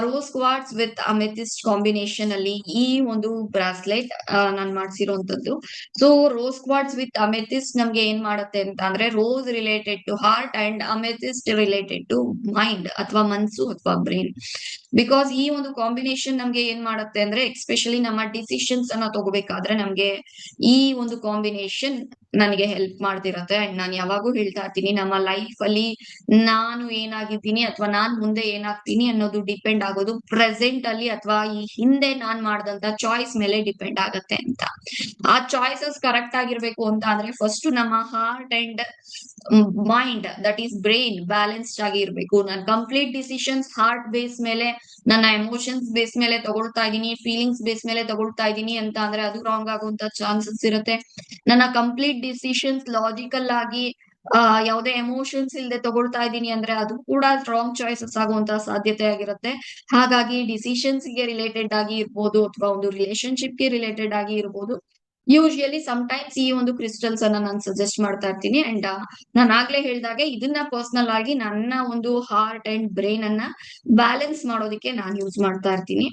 Rose quartz with amethyst combination ಅಲ್ಲಿ ಈ ಒಂದು ಬ್ರಾಸ್ಲೆಟ್ ನಾನ್ ಮಾಡ್ಸಿರೋಂಥದ್ದು. So rose quartz with amethyst ನಮ್ಗೆ ಏನ್ ಮಾಡುತ್ತೆ ಅಂತ ಅಂದ್ರೆ, rose related to heart and amethyst related to mind ಅಥವಾ ಮನ್ಸು ಅಥವಾ ಬ್ರೈನ್. ಬಿಕಾಸ್ ಈ ಒಂದು ಕಾಂಬಿನೇಷನ್ ನಮ್ಗೆ ಏನ್ ಮಾಡುತ್ತೆ ಅಂದ್ರೆ, ಎಕ್ಸ್ಪೆಷಲಿ ನಮ್ಮ ಡಿಸಿಷನ್ಸ್ ಅನ್ನ ತಗೋಬೇಕಾದ್ರೆ ನಮ್ಗೆ ಈ ಒಂದು ಕಾಂಬಿನೇಷನ್ ನನಗೆ ಹೆಲ್ಪ್ ಮಾಡ್ತಿರತ್ತೆ. ಅಂಡ್ ನಾನು ಯಾವಾಗೂ ಹೇಳ್ತಾ ಇರ್ತೀನಿ, ನಮ್ಮ ಲೈಫ್ ಅಲ್ಲಿ ನಾನು ಏನಾಗಿದ್ದೀನಿ ಅಥವಾ ನಾನ್ ಮುಂದೆ ಏನಾಗ್ತೀನಿ ಅನ್ನೋದು ಡಿಪೆಂಡ್ ಆಗೋದು ಪ್ರೆಸೆಂಟ್ ಅಲ್ಲಿ ಅಥವಾ ಈ ಹಿಂದೆ ನಾನ್ ಮಾಡ್ದಂತ ಚಾಯ್ಸ್ ಮೇಲೆ ಡಿಪೆಂಡ್ ಆಗತ್ತೆ ಅಂತ. ಆ ಚಾಯ್ಸಸ್ ಕರೆಕ್ಟ್ ಆಗಿರ್ಬೇಕು ಅಂತ ಅಂದ್ರೆ ಫಸ್ಟ್ ನಮ್ಮ heart and mind, that is brain, balanced ಆಗಿ ಇರ್ಬೇಕು. ನಾನು ಕಂಪ್ಲೀಟ್ ಡಿಸಿಷನ್ಸ್ ಹಾರ್ಟ್ ಬೇಸ್ ಮೇಲೆ, ನನ್ನ ಎಮೋಷನ್ಸ್ ಬೇಸ್ ಮೇಲೆ ತಗೊಳ್ತಾ ಇದೀನಿ, ಫೀಲಿಂಗ್ಸ್ ಬೇಸ್ ಮೇಲೆ ತಗೊಳ್ತಾ ಇದೀನಿ ಅಂತ ಅಂದ್ರೆ ಅದು ರಾಂಗ್ ಆಗುವಂತ ಚಾನ್ಸಸ್ ಇರುತ್ತೆ. ನನ್ನ ಕಂಪ್ಲೀಟ್ ಡಿಸಿಷನ್ಸ್ ಲಾಜಿಕಲ್ ಆಗಿ ಯಾವುದೇ ಎಮೋಷನ್ಸ್ ಇಲ್ದೆ ತಗೊಳ್ತಾ ಇದೀನಿ ಅಂದ್ರೆ ಅದು ಕೂಡ ರಾಂಗ್ ಚಾಯ್ಸಸ್ ಆಗುವಂತ ಸಾಧ್ಯತೆ ಆಗಿರುತ್ತೆ. ಹಾಗಾಗಿ ಡಿಸಿಷನ್ಸ್ ಗೆ ರಿಲೇಟೆಡ್ ಆಗಿ ಇರ್ಬೋದು ಅಥವಾ ಒಂದು ರಿಲೇಶನ್ಶಿಪ್ ಗೆ ರಿಲೇಟೆಡ್ ಆಗಿ ಇರ್ಬೋದು, ಯೂಶುವಲಿ ಟೈಮ್ಸ್ ಈ ಒಂದು ಕ್ರಿಸ್ಟಲ್ಸ್ ಅನ್ನ ನಾನು ಸಜೆಸ್ಟ್ ಮಾಡ್ತಾ ಇರ್ತೀನಿ. ಅಂಡ್ ನಾನು ಆಗ್ಲೇ ಹೇಳ್ದಾಗೆ ಇದನ್ನ ಪರ್ಸನಲ್ ಆಗಿ ನನ್ನ ಒಂದು ಹಾರ್ಟ್ ಅಂಡ್ ಬ್ರೈನ್ ಅನ್ನ ಬ್ಯಾಲೆನ್ಸ್ ಮಾಡೋದಕ್ಕೆ ನಾನು ಯೂಸ್ ಮಾಡ್ತಾ ಇರ್ತೀನಿ.